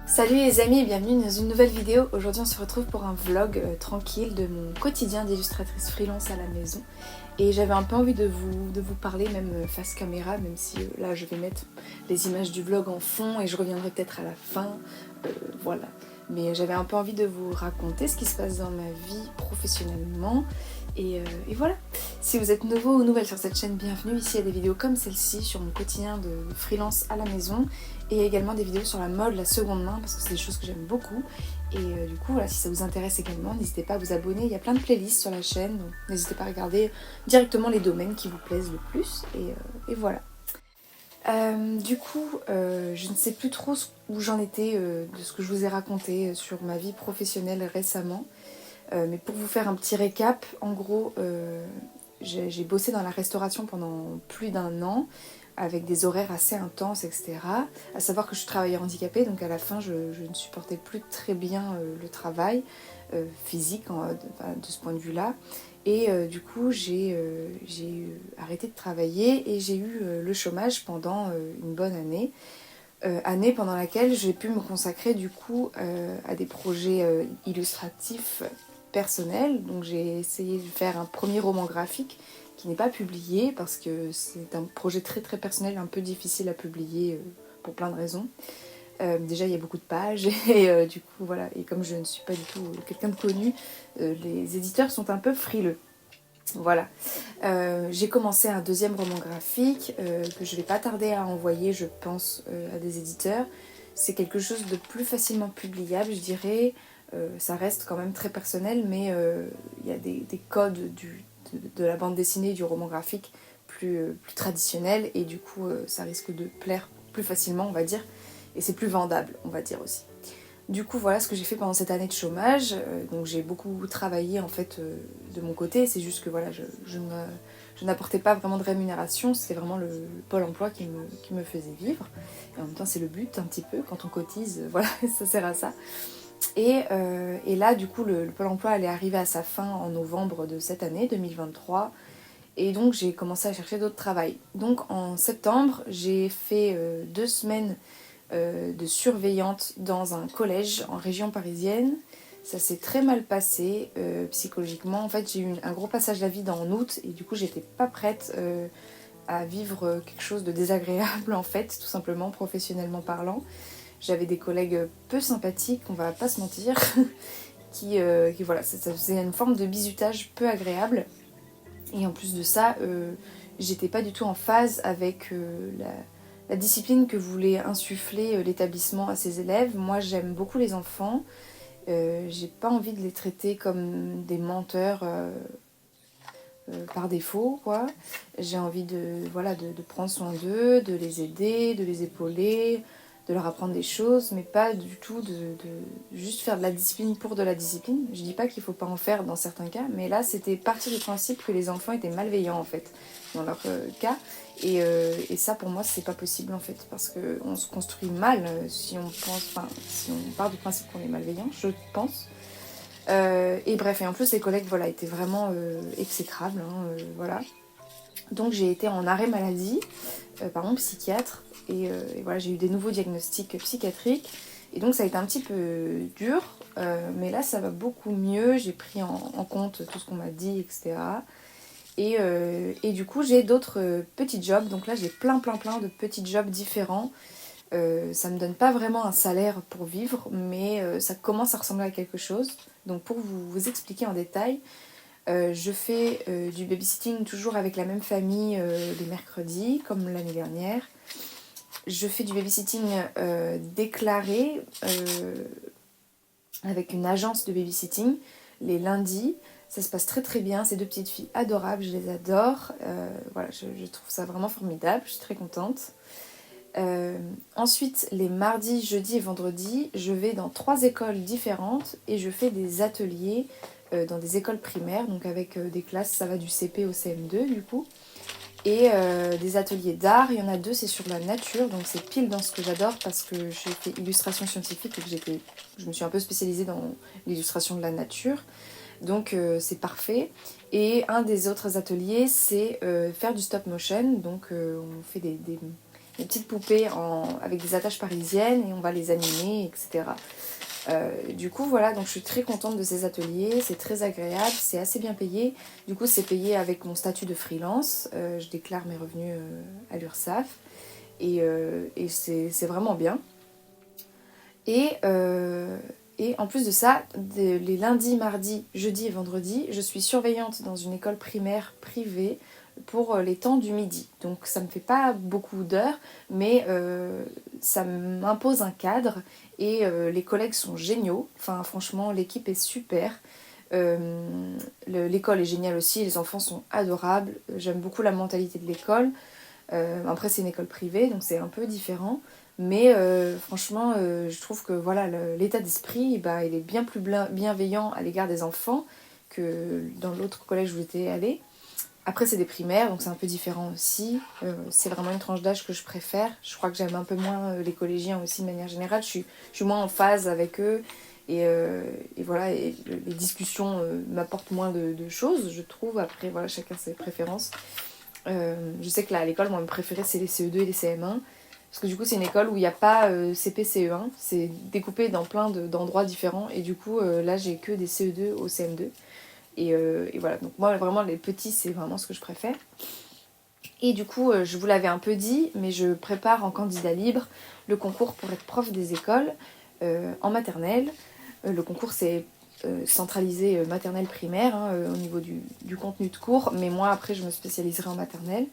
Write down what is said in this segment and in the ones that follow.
Salut les amis et bienvenue dans une nouvelle vidéo. Aujourd'hui on se retrouve pour un vlog tranquille de mon quotidien d'illustratrice freelance à la maison. Et j'avais un peu envie de vous parler même face caméra, même si là je vais mettre les images du vlog en fond et je reviendrai peut-être à la fin, voilà. Mais j'avais un peu envie de vous raconter ce qui se passe dans ma vie professionnellement. Et voilà. Si vous êtes nouveau ou nouvelle sur cette chaîne, bienvenue. Ici il y a des vidéos comme celle-ci sur mon quotidien de freelance à la maison. Et également des vidéos sur la mode, la seconde main, parce que c'est des choses que j'aime beaucoup. Et du coup, voilà, si ça vous intéresse également, n'hésitez pas à vous abonner. Il y a plein de playlists sur la chaîne, donc n'hésitez pas à regarder directement les domaines qui vous plaisent le plus. Et voilà. Du coup, je ne sais plus trop où j'en étais de ce que je vous ai raconté sur ma vie professionnelle récemment. Mais pour vous faire un petit récap, en gros, j'ai bossé dans la restauration pendant plus d'1 an, avec des horaires assez intenses, etc. À savoir que je travaillais handicapée, donc à la fin je ne supportais plus très bien le travail physique de ce point de vue-là. Et du coup j'ai arrêté de travailler et j'ai eu le chômage pendant une bonne année. Année pendant laquelle j'ai pu me consacrer du coup à des projets illustratifs personnels. Donc j'ai essayé de faire un premier roman graphique qui n'est pas publié parce que c'est un projet très très personnel, un peu difficile à publier pour plein de raisons. Déjà il y a beaucoup de pages et du coup voilà, et comme je ne suis pas du tout quelqu'un de connu, les éditeurs sont un peu frileux. Voilà. J'ai commencé un deuxième roman graphique que je vais pas tarder à envoyer, je pense, à des éditeurs. C'est quelque chose de plus facilement publiable, je dirais. Ça reste quand même très personnel, mais il y a des codes de la bande dessinée, du roman graphique plus traditionnels, et du coup ça risque de plaire plus facilement, on va dire, et c'est plus vendable, on va dire aussi. Du coup voilà ce que j'ai fait pendant cette année de chômage. Donc j'ai beaucoup travaillé en fait de mon côté, c'est juste que voilà, je n'apportais pas vraiment de rémunération, c'était vraiment le Pôle emploi qui me faisait vivre. Et en même temps c'est le but un petit peu, quand on cotise, voilà, ça sert à ça. Et là du coup le Pôle emploi allait arriver à sa fin en novembre de cette année 2023. Et donc j'ai commencé à chercher d'autres travail. Donc en septembre j'ai fait 2 semaines de surveillante dans un collège en région parisienne. Ça s'est très mal passé psychologiquement. En fait j'ai eu un gros passage à vide en août et du coup j'étais pas prête à vivre quelque chose de désagréable en fait, tout simplement professionnellement parlant. J'avais des collègues peu sympathiques, on va pas se mentir, qui voilà, ça faisait une forme de bizutage peu agréable. Et en plus de ça, j'étais pas du tout en phase avec la discipline que voulait insuffler l'établissement à ses élèves. Moi j'aime beaucoup les enfants, j'ai pas envie de les traiter comme des menteurs par défaut, quoi. J'ai envie de prendre soin d'eux, de les aider, de les épauler, de leur apprendre des choses, mais pas du tout de juste faire de la discipline pour de la discipline. Je dis pas qu'il faut pas en faire dans certains cas, mais là c'était parti du principe que les enfants étaient malveillants en fait, dans leur cas. Et ça pour moi c'est pas possible en fait, parce qu'on se construit mal si on part du principe qu'on est malveillant, je pense. Et bref, et en plus les collègues voilà, étaient vraiment exécrables, hein, voilà. Donc j'ai été en arrêt maladie par mon psychiatre et voilà, j'ai eu des nouveaux diagnostics psychiatriques et donc ça a été un petit peu dur, mais là ça va beaucoup mieux, j'ai pris en compte tout ce qu'on m'a dit, etc. Et du coup j'ai d'autres petits jobs, donc là j'ai plein de petits jobs différents. Ça me donne pas vraiment un salaire pour vivre, mais ça commence à ressembler à quelque chose. Donc pour vous expliquer en détail, je fais du babysitting toujours avec la même famille les mercredis, comme l'année dernière. Je fais du babysitting déclaré avec une agence de babysitting les lundis. Ça se passe très très bien, ces 2 petites filles adorables, je les adore. Voilà, je trouve ça vraiment formidable, je suis très contente. Ensuite, les mardis, jeudis et vendredis, je vais dans 3 écoles différentes et je fais des ateliers dans des écoles primaires, donc avec des classes, ça va du CP au CM2 du coup. et des ateliers d'art. Il y en a 2, c'est sur la nature, donc c'est pile dans ce que j'adore parce que j'ai fait illustration scientifique et que je me suis un peu spécialisée dans l'illustration de la nature. Donc c'est parfait. Et un des autres ateliers, c'est faire du stop motion. Donc on fait des petites poupées avec des attaches parisiennes et on va les animer, etc. Du coup voilà, donc je suis très contente de ces ateliers, c'est très agréable, c'est assez bien payé. Du coup c'est payé avec mon statut de freelance, je déclare mes revenus à l'URSSAF et c'est vraiment bien. Et en plus de ça, les lundis, mardis, jeudis et vendredis, je suis surveillante dans une école primaire privée pour les temps du midi. Donc ça me fait pas beaucoup d'heures, mais ça m'impose un cadre et les collègues sont géniaux. Enfin franchement, l'équipe est super. L'école est géniale aussi, les enfants sont adorables. J'aime beaucoup la mentalité de l'école. Après c'est une école privée, donc c'est un peu différent. Mais franchement, je trouve que voilà, l'état d'esprit, bah, il est bien plus bienveillant à l'égard des enfants que dans l'autre collège où j'étais allée. Après, c'est des primaires, donc c'est un peu différent aussi. C'est vraiment une tranche d'âge que je préfère. Je crois que j'aime un peu moins les collégiens aussi de manière générale. Je suis moins en phase avec eux. Et voilà, et les discussions m'apportent moins de choses, je trouve. Après, voilà, chacun ses préférences. Je sais que là, à l'école, moi, mes préférés, c'est les CE2 et les CM1. Parce que du coup, c'est une école où il n'y a pas CP, CE1. C'est découpé dans plein d'endroits différents. Et du coup, là, j'ai que des CE2 au CM2. Et voilà, donc moi, vraiment, les petits, c'est vraiment ce que je préfère. Et du coup, je vous l'avais un peu dit, mais je prépare en candidat libre le concours pour être prof des écoles en maternelle. Le concours, c'est centralisé maternelle primaire au niveau du contenu de cours. Mais moi, après, je me spécialiserai en maternelle.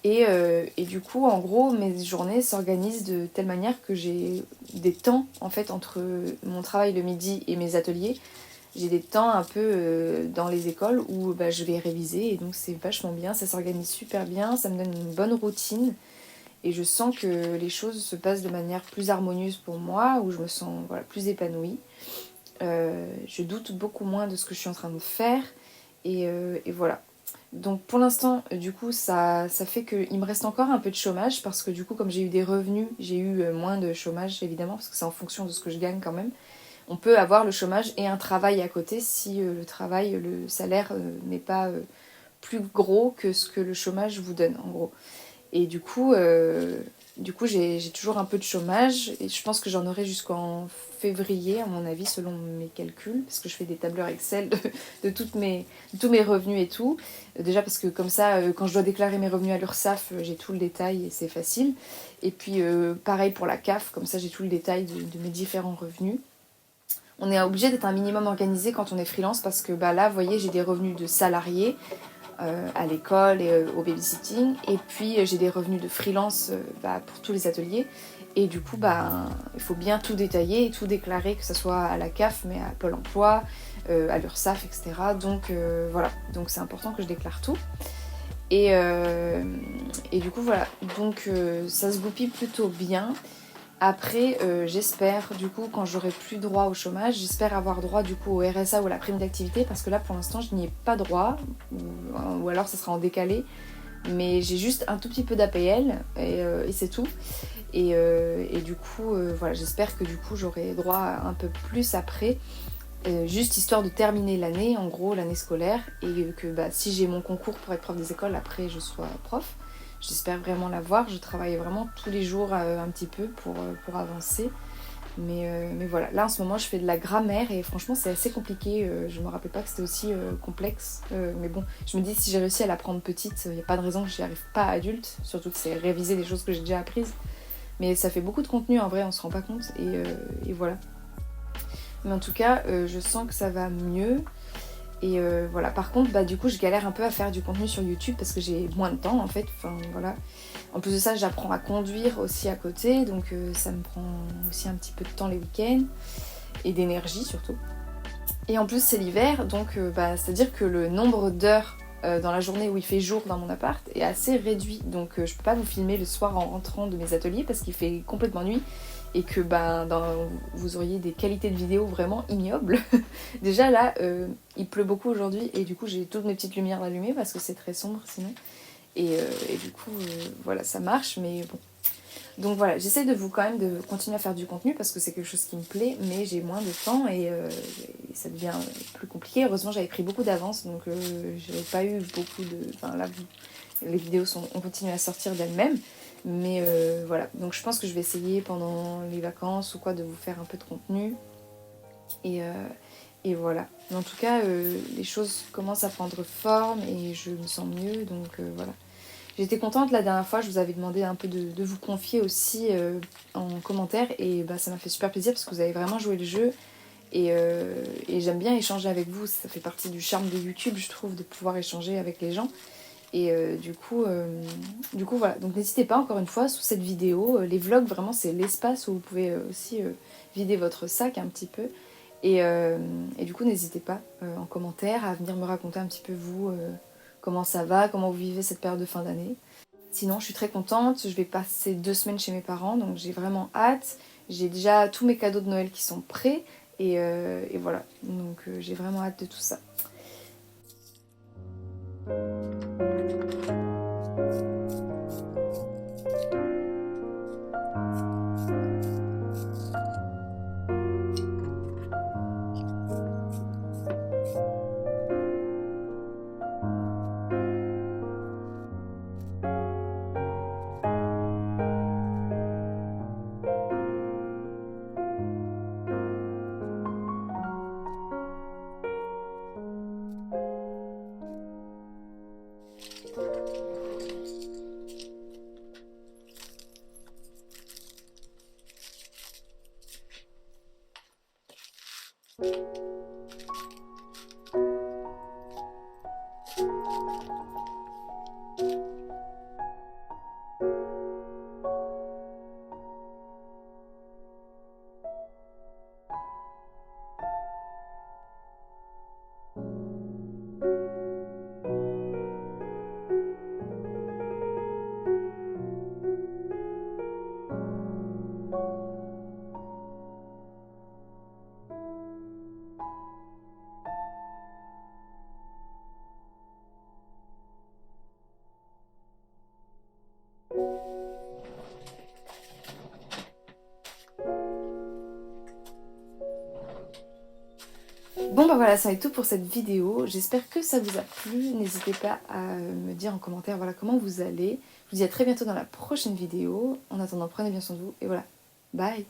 Et du coup, en gros, mes journées s'organisent de telle manière que j'ai des temps, en fait, entre mon travail le midi et mes ateliers. J'ai des temps un peu dans les écoles où bah, je vais réviser et donc c'est vachement bien, ça s'organise super bien, ça me donne une bonne routine et je sens que les choses se passent de manière plus harmonieuse pour moi, où je me sens voilà, plus épanouie. Je doute beaucoup moins de ce que je suis en train de faire et voilà. Donc pour l'instant, du coup, ça fait qu'il me reste encore un peu de chômage parce que du coup, comme j'ai eu des revenus, j'ai eu moins de chômage évidemment parce que c'est en fonction de ce que je gagne quand même. On peut avoir le chômage et un travail à côté si le travail, le salaire n'est pas plus gros que ce que le chômage vous donne en gros. Et du coup j'ai toujours un peu de chômage et je pense que j'en aurai jusqu'en février à mon avis selon mes calculs parce que je fais des tableurs Excel de tous mes revenus et tout. Déjà parce que comme ça quand je dois déclarer mes revenus à l'URSSAF j'ai tout le détail et c'est facile. Et puis pareil pour la CAF, comme ça j'ai tout le détail de mes différents revenus. On est obligé d'être un minimum organisé quand on est freelance parce que bah, là, vous voyez, j'ai des revenus de salarié à l'école et au babysitting. Et puis, j'ai des revenus de freelance bah, pour tous les ateliers. Et du coup, bah, il faut bien tout détailler et tout déclarer, que ce soit à la CAF, mais à Pôle emploi, à l'URSSAF, etc. Donc voilà, donc c'est important que je déclare tout. Et du coup, voilà, donc ça se goupille plutôt bien. Après, j'espère, du coup, quand j'aurai plus droit au chômage, j'espère avoir droit, du coup, au RSA ou à la prime d'activité, parce que là, pour l'instant, je n'y ai pas droit, ou alors ça sera en décalé, mais j'ai juste un tout petit peu d'APL, et c'est tout. Et du coup, voilà, j'espère que, du coup, j'aurai droit à un peu plus après, juste histoire de terminer l'année, en gros, l'année scolaire, et que, bah, si j'ai mon concours pour être prof des écoles, après, je sois prof. J'espère vraiment l'avoir, je travaille vraiment tous les jours un petit peu pour avancer. Mais voilà, là en ce moment je fais de la grammaire et franchement c'est assez compliqué. Je me rappelais pas que c'était aussi complexe. Mais bon, je me dis si j'ai réussi à l'apprendre petite, il n'y a pas de raison que j'y arrive pas adulte. Surtout que c'est réviser des choses que j'ai déjà apprises. Mais ça fait beaucoup de contenu en vrai, on se rend pas compte. Et voilà. Mais en tout cas, je sens que ça va mieux. Et voilà, par contre, bah, du coup, je galère un peu à faire du contenu sur YouTube parce que j'ai moins de temps en fait. Enfin, voilà. En plus de ça, j'apprends à conduire aussi à côté, donc ça me prend aussi un petit peu de temps les week-ends et d'énergie surtout. Et en plus, c'est l'hiver, donc bah, c'est-à-dire que le nombre d'heures dans la journée où il fait jour dans mon appart est assez réduit. Donc je peux pas vous filmer le soir en rentrant de mes ateliers parce qu'il fait complètement nuit. Et que ben, vous auriez des qualités de vidéo vraiment ignobles. Déjà là, il pleut beaucoup aujourd'hui et du coup j'ai toutes mes petites lumières allumées parce que c'est très sombre sinon. Et du coup, voilà, ça marche, mais bon. Donc voilà, j'essaie de vous quand même de continuer à faire du contenu parce que c'est quelque chose qui me plaît, mais j'ai moins de temps et ça devient plus compliqué. Heureusement, j'avais pris beaucoup d'avance, donc j'avais pas eu beaucoup de... Enfin là, les vidéos ont continué à sortir d'elles-mêmes, mais voilà. Donc je pense que je vais essayer pendant les vacances ou quoi de vous faire un peu de contenu et, voilà. Mais en tout cas, les choses commencent à prendre forme et je me sens mieux, donc voilà. J'étais contente la dernière fois, je vous avais demandé un peu de vous confier aussi en commentaire et bah, ça m'a fait super plaisir parce que vous avez vraiment joué le jeu et j'aime bien échanger avec vous, ça fait partie du charme de YouTube je trouve de pouvoir échanger avec les gens et du coup voilà, donc n'hésitez pas encore une fois sous cette vidéo, les vlogs vraiment c'est l'espace où vous pouvez aussi vider votre sac un petit peu et du coup n'hésitez pas en commentaire à venir me raconter un petit peu vous comment ça va, comment vous vivez cette période de fin d'année. Sinon, je suis très contente, je vais passer 2 semaines chez mes parents, donc j'ai vraiment hâte. J'ai déjà tous mes cadeaux de Noël qui sont prêts, et voilà. Donc j'ai vraiment hâte de tout ça. Bon bah voilà, ça va être tout pour cette vidéo. J'espère que ça vous a plu. N'hésitez pas à me dire en commentaire voilà, comment vous allez. Je vous dis à très bientôt dans la prochaine vidéo. En attendant, prenez bien soin de vous et voilà. Bye!